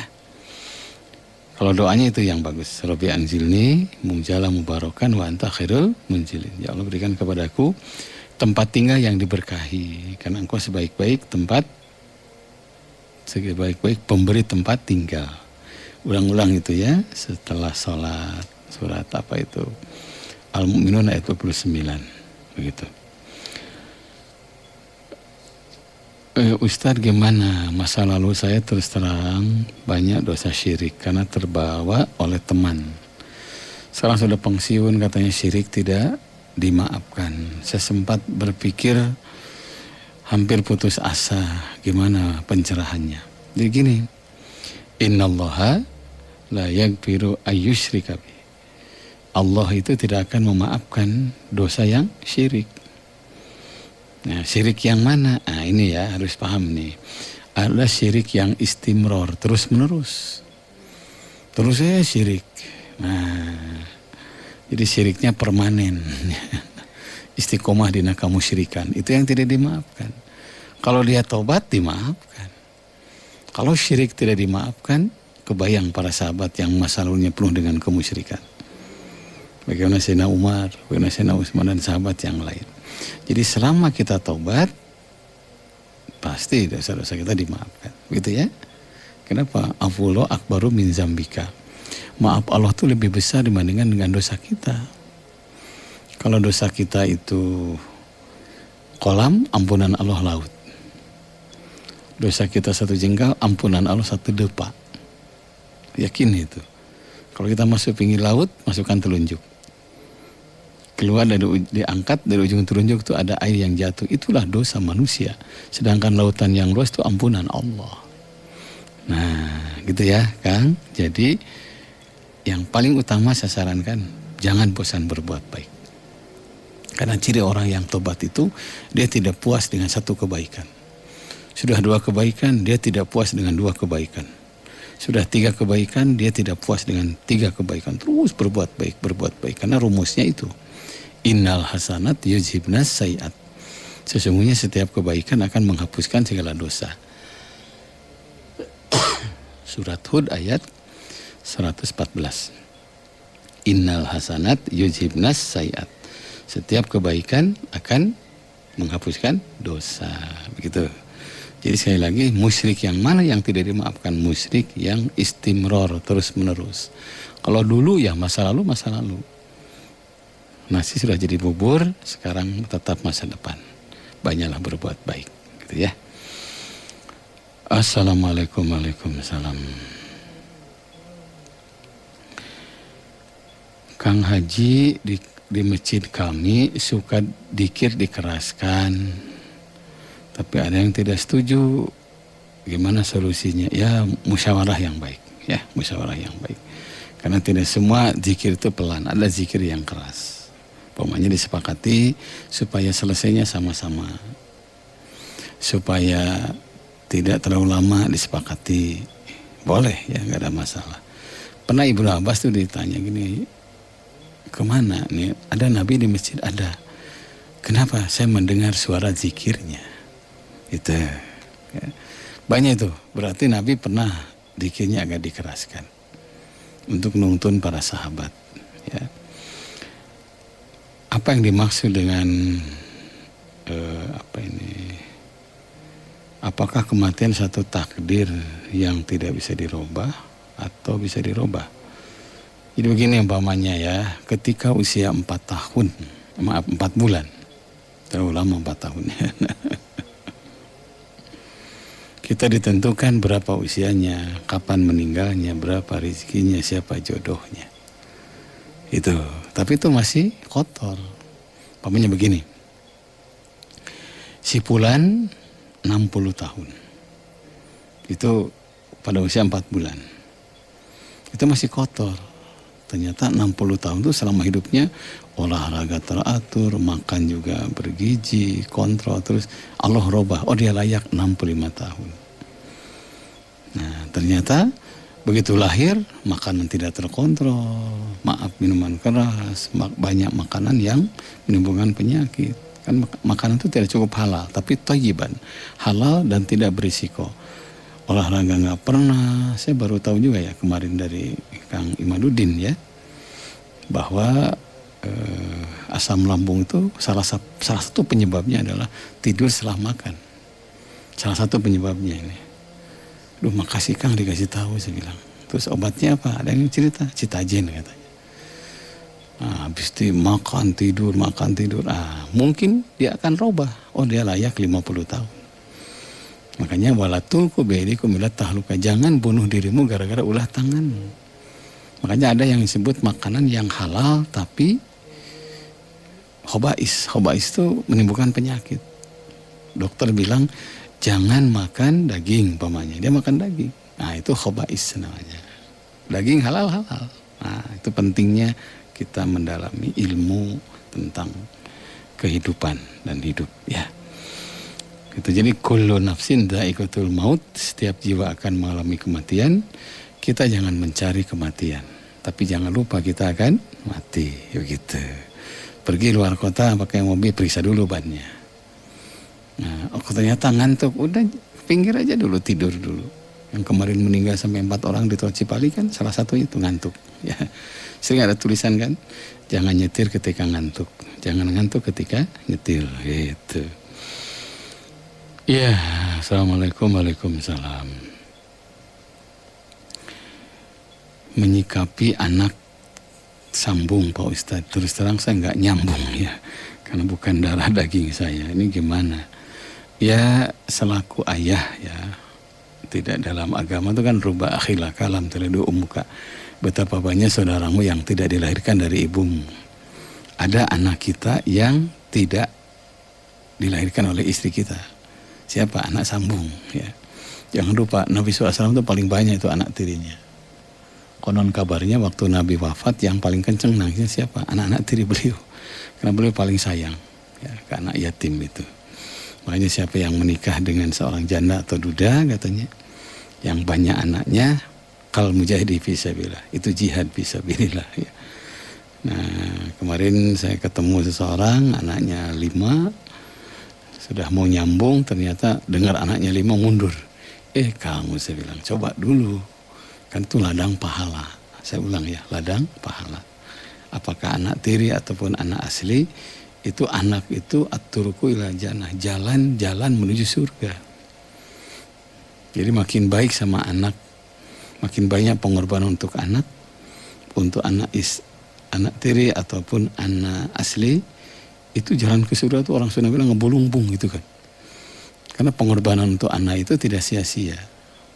Kalau doanya itu yang bagus. Rabbi anzilni munzala mubarakan wa anta khairul munzilin. Ya Allah berikan kepadaku tempat tinggal yang diberkahi, karena engkau sebaik-baik pemberi tempat tinggal. Ulang-ulang itu ya, setelah sholat, surat apa itu? Al-Mu'minun ayat 29. Begitu. Ustadz gimana? Masa lalu saya terus terang banyak dosa syirik karena terbawa oleh teman. Sekarang sudah pensiun katanya syirik tidak dimaafkan. Saya sempat berpikir hampir putus asa. Gimana pencerahannya? Jadi gini, innallaha la yaghfiru ayyushrika bih. Allah itu tidak akan memaafkan dosa yang syirik. Nah, syirik yang mana? Nah, ini ya harus paham nih. Adalah syirik yang istimror, terus menerus. Terus saya syirik. Nah, jadi syiriknya permanen. Istiqomah dina kamusyrikan. Itu yang tidak dimaafkan. Kalau dia tobat dimaafkan. Kalau syirik tidak dimaafkan, kebayang para sahabat yang masa lalunya penuh dengan kemusyrikan. Bagaimana Sayyidina Umar, bagaimana Sayyidina Utsman dan sahabat yang lain. Jadi selama kita tobat, pasti dosa-dosa kita dimaafkan. Begitu ya. Kenapa? Afwullah akbaru min zambika. Maaf Allah itu lebih besar dibandingkan dengan dosa kita. Kalau dosa kita itu kolam, ampunan Allah laut. Dosa kita 1 jengkal, ampunan Allah 1 depa. Yakin itu. Kalau kita masuk pinggir laut, masukkan telunjuk. Keluar diangkat dari ujung telunjuk itu ada air yang jatuh. Itulah dosa manusia. Sedangkan lautan yang luas itu ampunan Allah. Nah, gitu ya, Kang. Jadi yang paling utama saya sarankan, jangan bosan berbuat baik. Karena ciri orang yang tobat itu, dia tidak puas dengan 1 kebaikan. Sudah 2 kebaikan, dia tidak puas dengan 2 kebaikan. Sudah 3 kebaikan, dia tidak puas dengan 3 kebaikan. Terus berbuat baik. Karena rumusnya itu. Innal hasanat yuzhibnas sayiat. Sesungguhnya setiap kebaikan akan menghapuskan segala dosa. Surat Hud ayat 114. Innal hasanat yuzhibnas sayiat. Setiap kebaikan akan menghapuskan dosa. Begitu. Jadi sekali lagi, musyrik yang mana yang tidak dimaafkan? Musyrik yang istimror, terus menerus. Kalau dulu ya masa lalu. Nasi sudah jadi bubur, sekarang tetap masa depan. Banyaklah berbuat baik. Gitu ya. Assalamualaikum waalaikumsalam. Kang Haji di masjid kami suka dikir dikeraskan. Tapi ada yang tidak setuju. Gimana solusinya? Ya musyawarah yang baik. Ya musyawarah yang baik. Karena tidak semua zikir itu pelan. Ada zikir yang keras. Pokoknya disepakati supaya selesainya sama-sama. Supaya tidak terlalu lama disepakati. Boleh ya, nggak ada masalah. Pernah Ibnu Abbas tuh ditanya gini, kemana nih? Ada Nabi di masjid? Ada. Kenapa? Saya mendengar suara zikirnya. Itu. Ya. Banyak itu. Berarti Nabi pernah dikirnya agak dikeraskan untuk nuntun para sahabat. Ya. Apa yang dimaksud dengan apakah kematian satu takdir yang tidak bisa dirubah atau bisa dirubah? Jadi begini umpamanya ya, ketika usia 4 tahun, maaf 4 bulan, terlalu lama 4 tahun ya. Kita ditentukan berapa usianya, kapan meninggalnya, berapa rezekinya, siapa jodohnya. Itu, tapi itu masih kotor. Umpamanya begini, si Fulan 60 tahun, itu pada usia 4 bulan, itu masih kotor. Ternyata 60 tahun itu selama hidupnya olahraga teratur, makan juga bergizi, kontrol, terus Allah robah, oh dia layak 65 tahun. Nah ternyata begitu lahir makanan tidak terkontrol, maaf minuman keras, banyak makanan yang menimbulkan penyakit. Kan makanan itu tidak cukup halal, tapi thayyiban, halal dan tidak berisiko. Olahraga nggak pernah, saya baru tahu juga ya kemarin dari Kang Imaduddin ya, bahwa asam lambung itu salah satu penyebabnya adalah tidur setelah makan. Salah satu penyebabnya ini. Duh makasih Kang dikasih tahu, saya bilang. Terus obatnya apa? Ada yang cerita, Citagen katanya. Nah, habis itu makan tidur, mungkin dia akan robah. Oh dia layak 50 tahun. Makanya wala tulqu biaydikum ila tahluka, jangan bunuh dirimu gara-gara ulah tanganmu. Makanya ada yang disebut makanan yang halal tapi khobais itu menimbulkan penyakit. Dokter bilang jangan makan daging umpamanya, dia makan daging. Nah, itu khobais namanya. Daging halal. Nah, itu pentingnya kita mendalami ilmu tentang kehidupan dan hidup ya. Itu jadi kullu nafsin dha'iqatul maut, setiap jiwa akan mengalami kematian. Kita jangan mencari kematian, tapi jangan lupa kita akan mati, begitu. Pergi luar kota pakai mobil, periksa dulu bannya. Nah, ternyata ngantuk, udah pinggir aja dulu, tidur dulu. Yang kemarin meninggal sampai 4 orang di Tol Cipali kan salah satunya itu ngantuk. Ya, sering ada tulisan kan, jangan nyetir ketika ngantuk, jangan ngantuk ketika nyetir, gitu. Ya, assalamualaikum, waalaikumsalam. Menyikapi anak sambung Pak Ustadz, terus terang saya nggak nyambung ya, karena bukan darah daging saya. Ini gimana? Ya selaku ayah ya, tidak dalam agama itu kan rubah akhila kalam teledu umuka. Betapa banyak saudaramu yang tidak dilahirkan dari ibumu. Ada anak kita yang tidak dilahirkan oleh istri kita. Siapa? Anak sambung ya. Jangan lupa Nabi SAW itu paling banyak itu anak tirinya. Konon kabarnya waktu Nabi wafat yang paling kenceng nangisnya siapa? Anak-anak tiri beliau. Karena beliau paling sayang ya, ke anak yatim itu. Makanya siapa yang menikah dengan seorang janda atau duda katanya, yang banyak anaknya, kal mujahidi fisabilillah, itu jihad fisabilillah ya. Nah kemarin saya ketemu seseorang, anaknya 5, sudah mau nyambung, ternyata dengar anaknya 5 mundur. Kamu, saya bilang, coba dulu. Kan itu ladang pahala. Saya ulang ya, ladang pahala. Apakah anak tiri ataupun anak asli, itu anak itu at-turuku ila jannah, jalan menuju surga. Jadi makin baik sama anak, makin banyak pengorbanan untuk anak tiri ataupun anak asli, itu jalan ke surga itu orang Sunda bilang ngebulung-bung gitu kan. Karena pengorbanan untuk anak itu tidak sia-sia.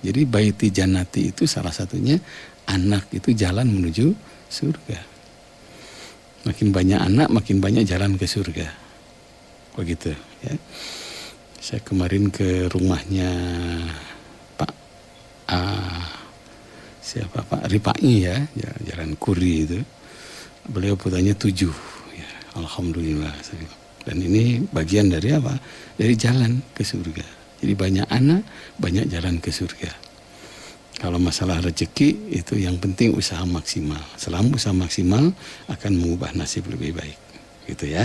Jadi baiti jannati itu salah satunya anak itu jalan menuju surga. Makin banyak anak, makin banyak jalan ke surga. Begitu ya. Saya kemarin ke rumahnya Pak Pak Ripai ya, Jalan Kuri itu. Beliau putranya 7. Alhamdulillah. Dan ini bagian dari apa? Dari jalan ke surga. Jadi banyak anak, banyak jalan ke surga. Kalau masalah rezeki itu yang penting usaha maksimal. Selama usaha maksimal akan mengubah nasib lebih baik. Gitu ya.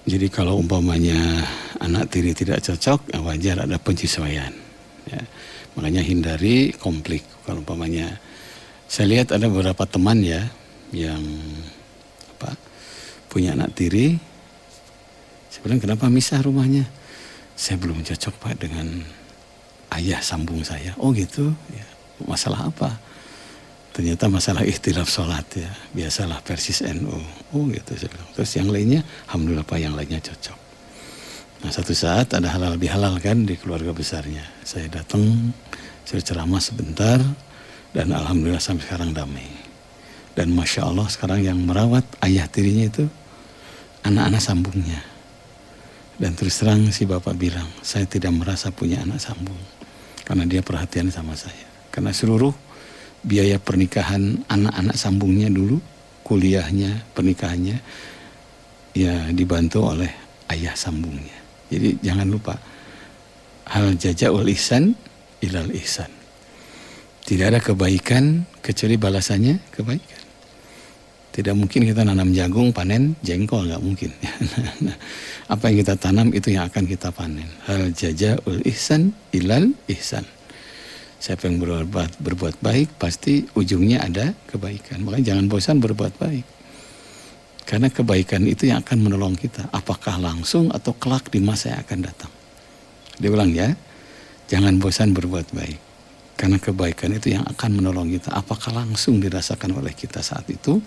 Jadi kalau umpamanya anak tiri tidak cocok, ya wajar ada penyesuaian. Ya. Makanya hindari konflik. Kalau umpamanya, saya lihat ada beberapa teman ya yang punya anak tiri. Saya bilang, kenapa misah rumahnya? Saya belum cocok Pak dengan ayah sambung saya. Oh gitu, ya. Masalah apa? Ternyata masalah ikhtilaf sholat ya. Biasalah persis NU. Oh gitu saya bilang. Terus yang lainnya, alhamdulillah Pak, yang lainnya cocok. Nah satu saat ada halal bihalal kan di keluarga besarnya. Saya datang, saya ceramah sebentar, dan alhamdulillah sampai sekarang damai. Dan Masya Allah sekarang yang merawat ayah tirinya itu anak-anak sambungnya. Dan terus terang si bapak bilang, saya tidak merasa punya anak sambung. Karena dia perhatian sama saya. Karena seluruh biaya pernikahan anak-anak sambungnya dulu, kuliahnya, pernikahannya, ya dibantu oleh ayah sambungnya. Jadi jangan lupa, hal jazaa'ul ihsan ilal ihsan. Tidak ada kebaikan kecuali balasannya kebaikan. Tidak mungkin kita nanam jagung, panen jengkol, nggak mungkin. Nah, apa yang kita tanam itu yang akan kita panen. Hal jazaa'ul ihsan ilal ihsan. Siapa yang berbuat baik, pasti ujungnya ada kebaikan. Makanya jangan bosan berbuat baik. Karena kebaikan itu yang akan menolong kita. Apakah langsung atau kelak di masa yang akan datang. Dia bilang ya, jangan bosan berbuat baik. Karena kebaikan itu yang akan menolong kita. Apakah langsung dirasakan oleh kita saat itu,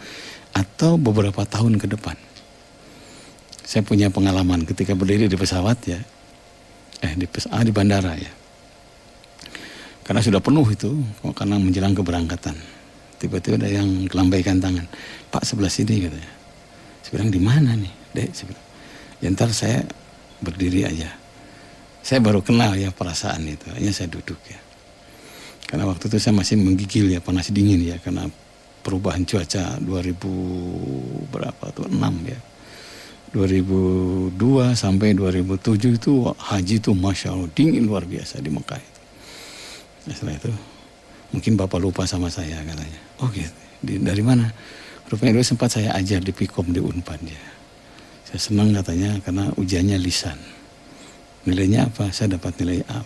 atau beberapa tahun ke depan. Saya punya pengalaman ketika berdiri di pesawat ya. Di bandara ya. Karena sudah penuh itu, karena menjelang keberangkatan. Tiba-tiba ada yang kelambaikan tangan. Pak sebelah sini katanya. Saya bilang, di mana nih, Dek? Saya bilang, ya ntar saya berdiri aja. Saya baru kenal ya perasaan itu. Hanya saya duduk ya. Karena waktu itu saya masih menggigil ya, panas dingin ya. Karena perubahan cuaca 2006 ya. 2002 sampai 2007 itu haji itu Masya Allah dingin luar biasa di Mekah itu. Nah, setelah itu mungkin Bapak lupa sama saya katanya. Oh gitu, dari mana? Rupanya dulu sempat saya ajar di Pikom di Unpad ya. Saya senang katanya karena ujiannya lisan. Nilainya apa? Saya dapat nilai A.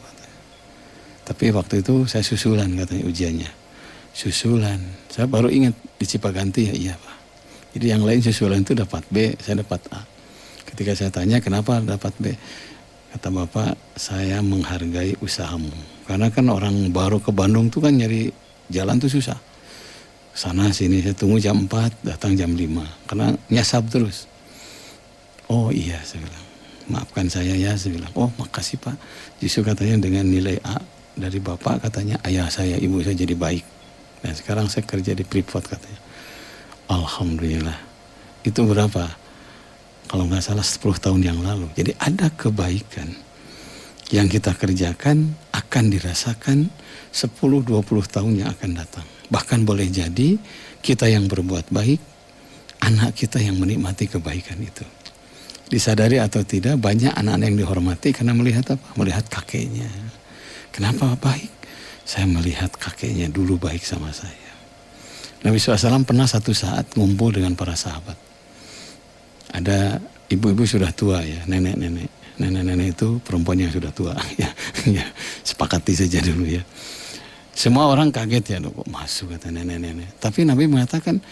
Tapi waktu itu saya susulan katanya ujiannya. Susulan. Saya baru ingat di Cipaganti ya iya Pak. Jadi yang lain susulan itu dapat B, saya dapat A. Ketika saya tanya kenapa dapat B? Kata Bapak, saya menghargai usahamu. Karena kan orang baru ke Bandung tuh kan nyari jalan tuh susah. Sana sini saya tunggu jam 4, datang jam 5. Karena nyasab terus. Oh iya saya bilang. Maafkan saya ya saya bilang. Oh makasih Pak. Justru katanya dengan nilai A dari Bapak katanya ayah saya, ibu saya jadi baik. Dan sekarang saya kerja di Freeport katanya. Alhamdulillah. Itu berapa? Kalau nggak salah 10 tahun yang lalu. Jadi ada kebaikan yang kita kerjakan akan dirasakan 10-20 tahun yang akan datang. Bahkan boleh jadi kita yang berbuat baik, anak kita yang menikmati kebaikan itu. Disadari atau tidak, banyak anak-anak yang dihormati karena melihat apa? Melihat kakeknya. Kenapa baik? Saya melihat kakeknya dulu baik sama saya. Nabi SAW pernah satu saat ngumpul dengan para sahabat. Ada ibu-ibu sudah tua ya, nenek-nenek. Nenek-nenek itu perempuan yang sudah tua. Ya, sepakati saja dulu ya. Semua orang kaget ya, kok masuk kata nenek-nenek. Tapi Nabi mengatakan,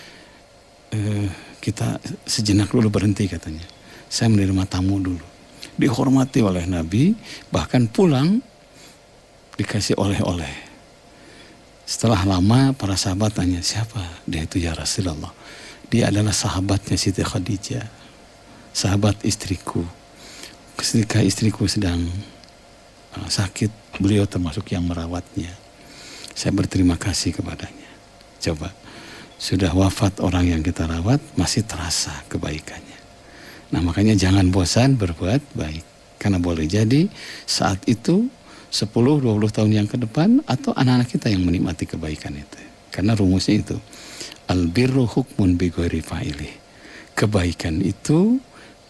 kita sejenak dulu berhenti katanya. Saya menerima tamu dulu. Dihormati oleh Nabi, bahkan pulang dikasih oleh-oleh. Setelah lama para sahabat tanya, siapa? Dia itu ya Rasulullah. Dia adalah sahabatnya Siti Khadijah. Sahabat istriku. Ketika istriku sedang sakit, beliau termasuk yang merawatnya. Saya berterima kasih kepadanya. Coba, sudah wafat orang yang kita rawat, masih terasa kebaikannya. Nah makanya jangan bosan berbuat baik. Karena boleh jadi saat itu 10-20 tahun yang ke depan atau anak-anak kita yang menikmati kebaikan itu. Karena rumusnya itu. Al-birru hukmun bi ghairi fa'ilih. Kebaikan itu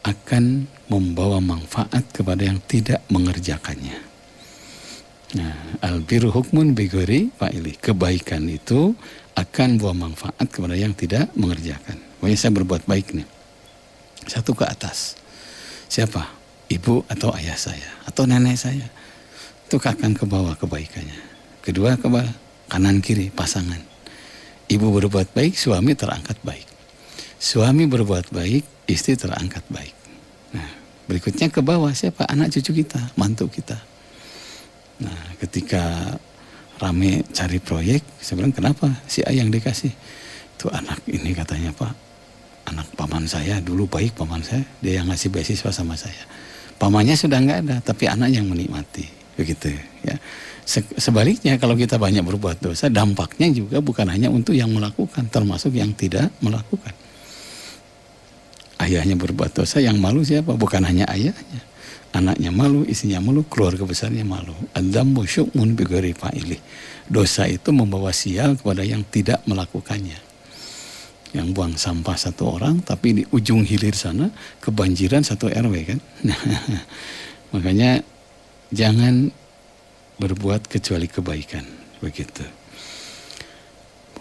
akan membawa manfaat kepada yang tidak mengerjakannya. Nah, al-birru hukmun bi ghairi fa'ilih. Kebaikan itu akan membawa manfaat kepada yang tidak mengerjakan. Pokoknya saya berbuat baik nih. Satu ke atas. Siapa? Ibu atau ayah saya atau nenek saya. Itu akan ke bawah kebaikannya. Kedua ke bawah, kanan kiri pasangan. Ibu berbuat baik, suami terangkat baik. Suami berbuat baik, istri terangkat baik. Nah, berikutnya ke bawah siapa? Anak cucu kita, mantu kita. Nah, ketika rame cari proyek, saya bilang kenapa si A yang dikasih? Itu anak ini katanya Pak, anak paman saya dulu baik, paman saya dia yang ngasih beasiswa sama saya. Pamannya sudah nggak ada, tapi anak yang menikmati, begitu ya. Sebaliknya kalau kita banyak berbuat dosa, dampaknya juga bukan hanya untuk yang melakukan, termasuk yang tidak melakukan. Ayahnya berbuat dosa, yang malu siapa? Bukan hanya ayahnya, anaknya malu, istrinya malu, keluarga besarnya malu. Adzambu syu'mun bighairi fa'ilih. Dosa itu membawa sial kepada yang tidak melakukannya. Yang buang sampah satu orang, tapi di ujung hilir sana kebanjiran satu RW kan. Makanya jangan berbuat kecuali kebaikan, begitu.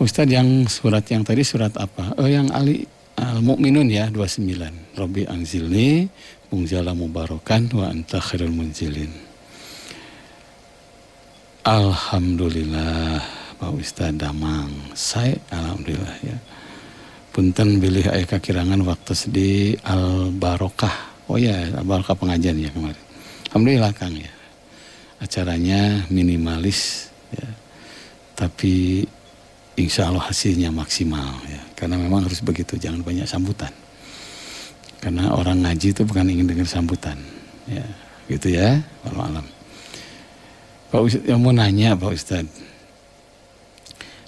Ustadz, yang surat yang tadi surat apa? Yang Ali Al-Mu'minun ya 29. Rabbi anzilni munzala mubarakan wa anta khairul munzilin. Alhamdulillah Pak Ustadz damang. Saya alhamdulillah ya. Punten bilih aya kakirangan waktu di Al-Barokah. Oh ya, Al-Barokah pengajian ya kemarin. Alhamdulillah Kang ya. Acaranya minimalis ya. Tapi insya Allah hasilnya maksimal ya. Karena memang harus begitu, jangan banyak sambutan. Karena orang ngaji itu bukan ingin dengar sambutan ya. Gitu ya, walau alam. Pak Ustadz, yang mau nanya Pak Ustadz,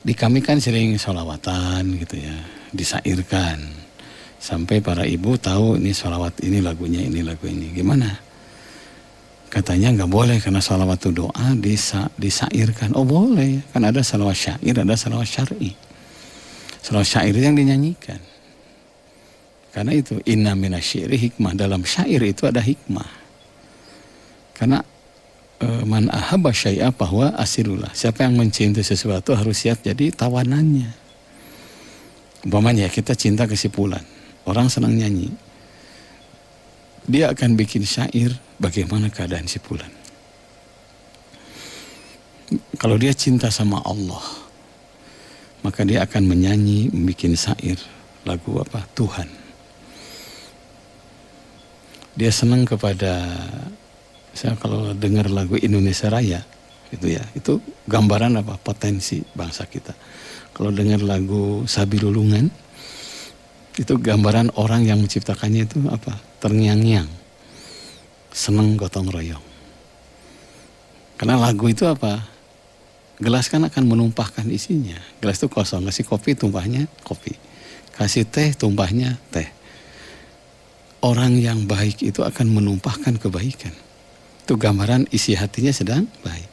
di kami kan sering sholawatan gitu ya, disairkan sampai para ibu tahu ini sholawat ini lagunya ini lagu ini gimana? Katanya nggak boleh karena sholawat itu doa disairkan. Oh boleh, kan ada sholawat syair, ada sholawat syar'i. Sholawat syair yang dinyanyikan. Karena itu inna minasyairi hikmah, dalam syair itu ada hikmah. Karena man ahabba syai'a bahwa asirullah. Siapa yang mencintai sesuatu harus siap jadi tawanannya. Umpamanya kita cinta kesimpulan, orang senang nyanyi, dia akan bikin syair bagaimana keadaan si fulan. Kalau dia cinta sama Allah, maka dia akan menyanyi, membikin syair, lagu apa? Tuhan. Dia senang kepada, saya kalau dengar lagu Indonesia Raya, itu ya, itu gambaran apa? Potensi bangsa kita. Kalau dengar lagu Sabilulungan, itu gambaran orang yang menciptakannya itu apa? Terngiang-ngiang, seneng gotong royong. Karena lagu itu apa? Gelas kan akan menumpahkan isinya. Gelas itu kosong, kasih kopi tumpahnya kopi, kasih teh tumpahnya teh. Orang yang baik itu akan menumpahkan kebaikan. Itu gambaran isi hatinya sedang baik.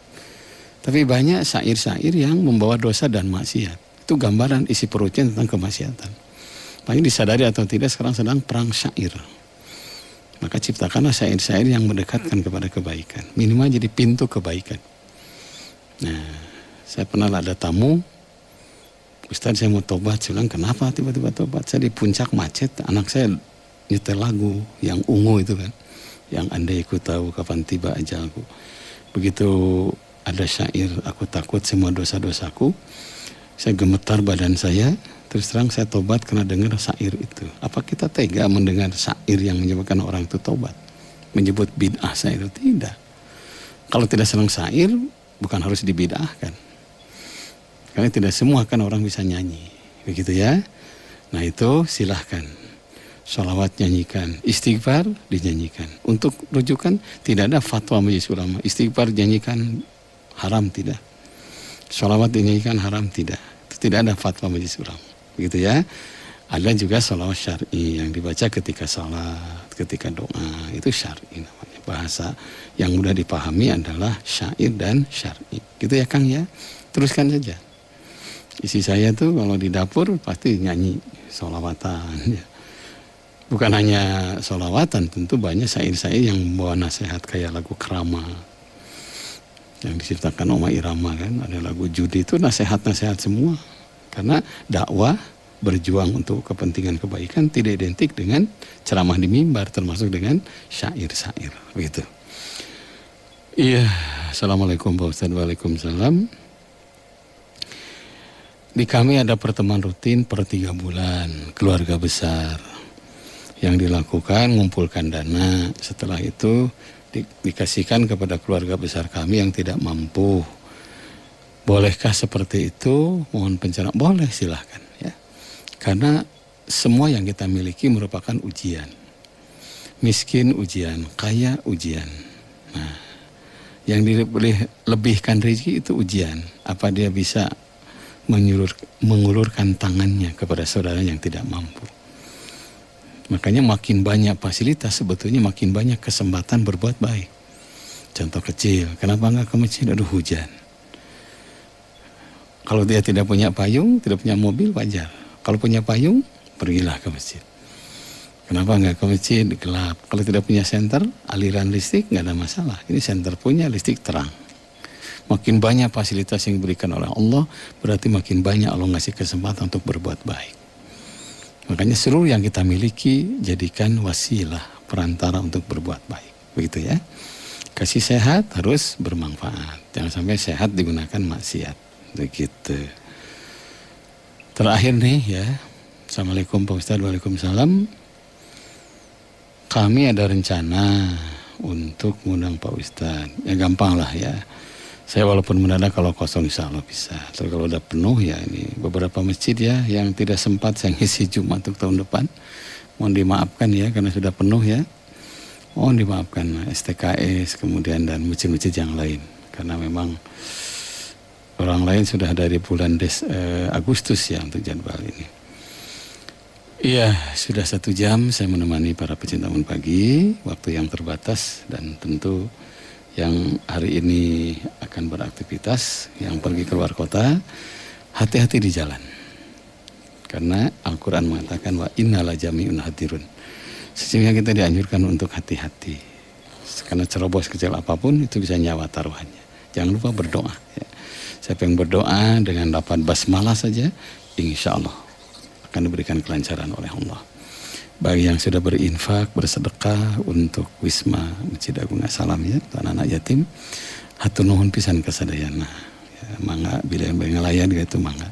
Tapi banyak syair-syair yang membawa dosa dan maksiat. Itu gambaran isi perutnya tentang kemaksiatan. Makanya disadari atau tidak sekarang sedang perang syair. Maka ciptakanlah syair-syair yang mendekatkan kepada kebaikan. Minimal jadi pintu kebaikan. Nah, saya pernah ada tamu, Ustadz saya mau tobat. Saya bilang kenapa tiba-tiba tobat? Saya di puncak macet, anak saya nyetel lagu yang ungu itu kan. Yang andai ku tahu kapan tiba ajalku. Begitu ada syair, aku takut semua dosa-dosaku. Saya gemetar badan saya, terus terang saya tobat karena dengar syair itu. Apa kita tega mendengar syair yang menyebabkan orang itu tobat? Menyebut bid'ah syair itu? Tidak. Kalau tidak senang syair, bukan harus dibid'ahkan. Karena tidak semua kan orang bisa nyanyi. Begitu ya. Nah itu silahkan. Sholawat nyanyikan, istighfar dinyanyikan. Untuk rujukan tidak ada fatwa majelis ulama. Istighfar dinyanyikan haram tidak. Sholawat dinyanyikan haram tidak. Itu tidak ada fatwa majelis ulama. Begitu ya. Ada juga sholawat syar'i yang dibaca ketika sholat, ketika doa. Itu syar'i namanya. Bahasa yang mudah dipahami adalah syair dan syar'i. Gitu ya Kang ya. Teruskan saja. Isi saya tuh kalau di dapur pasti nyanyi sholawatan ya. Bukan hanya sholawatan, tentu banyak syair-syair yang membawa nasihat kayak lagu Kerama yang diciptakan Oma Irama kan. Ada lagu Judi itu nasihat-nasihat semua. Karena dakwah berjuang untuk kepentingan kebaikan tidak identik dengan ceramah di mimbar, termasuk dengan syair-syair, begitu. Iya, assalamualaikum Pak Ustadz. Waalaikumsalam. Di kami ada pertemuan rutin per 3 bulan, keluarga besar. Yang dilakukan mengumpulkan dana, setelah itu dikasihkan kepada keluarga besar kami yang tidak mampu. Bolehkah seperti itu? Mohon pencerahan. Boleh, silahkan ya. Karena semua yang kita miliki merupakan ujian. Miskin ujian, kaya ujian. Nah, yang dilebihkan rezeki itu ujian. Apa dia bisa mengulurkan tangannya kepada saudara yang tidak mampu. Makanya makin banyak fasilitas, sebetulnya makin banyak kesempatan berbuat baik. Contoh kecil, kenapa nggak ke masjid? Aduh, hujan. Kalau dia tidak punya payung, tidak punya mobil, wajar. Kalau punya payung, pergilah ke masjid. Kenapa nggak ke masjid? Gelap. Kalau tidak punya senter, aliran listrik, nggak ada masalah. Ini senter punya, listrik terang. Makin banyak fasilitas yang diberikan oleh Allah, berarti makin banyak Allah ngasih kesempatan untuk berbuat baik. Makanya seluruh yang kita miliki, jadikan wasilah, perantara untuk berbuat baik. Begitu ya. Kasih sehat harus bermanfaat. Jangan sampai sehat digunakan maksiat. Begitu. Terakhir nih ya. Assalamualaikum Pak Ustadz. Waalaikumsalam. Kami ada rencana untuk mengundang Pak Ustadz. Ya gampang lah ya. Saya walaupun mendadak, kalau kosong insya Allah bisa. Tapi kalau udah penuh ya, ini beberapa masjid ya yang tidak sempat saya ngisi Jumat untuk tahun depan. Mohon dimaafkan ya karena sudah penuh ya. Mohon dimaafkan STKS kemudian dan masjid-masjid yang lain. Karena memang orang lain sudah dari bulan Agustus ya untuk jadwal ini. Iya, sudah 1 jam saya menemani para pecinta Bangun Pagi. Waktu yang terbatas dan tentu yang hari ini akan beraktivitas, yang pergi keluar kota, hati-hati di jalan. Karena Al-Quran mengatakan wa innala jami'un hadirun. Sehingga kita dianjurkan untuk hati-hati. Karena cerobos kecil apapun itu bisa nyawa taruhannya. Jangan lupa berdoa. Ya. Siapa yang berdoa dengan dapat basmalah saja, insya Allah akan diberikan kelancaran oleh Allah. Bagi yang sudah berinfak, bersedekah untuk Wisma Masjid Agung As-Salam ya, anak-anak yatim, hatur nuhun pisan kasadayana. Ya, mangga bila yang ngelayan gitu mangga.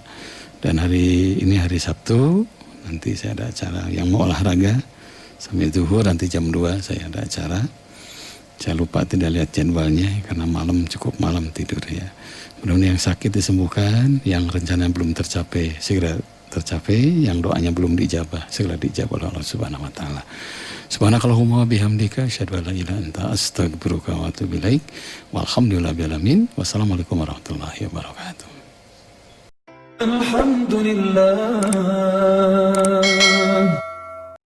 Dan hari ini hari Sabtu, nanti saya ada acara yang mau olahraga sampai zuhur, nanti jam 2 saya ada acara. Saya lupa tidak lihat jadwalnya karena cukup malam tidur ya. Mudah-mudahan yang sakit disembuhkan, yang rencana belum tercapai segera tercapai, yang doanya belum dijabah segera dijabah oleh Allah Subhanahu wa taala. Subhanakallahumma wa bihamdika asyhadu an la ilaha illa anta astaghfiruka wa atubu ilaik. Walhamdulillahirabbil alamin. Wassalamualaikum warahmatullahi wabarakatuh. Alhamdulillah.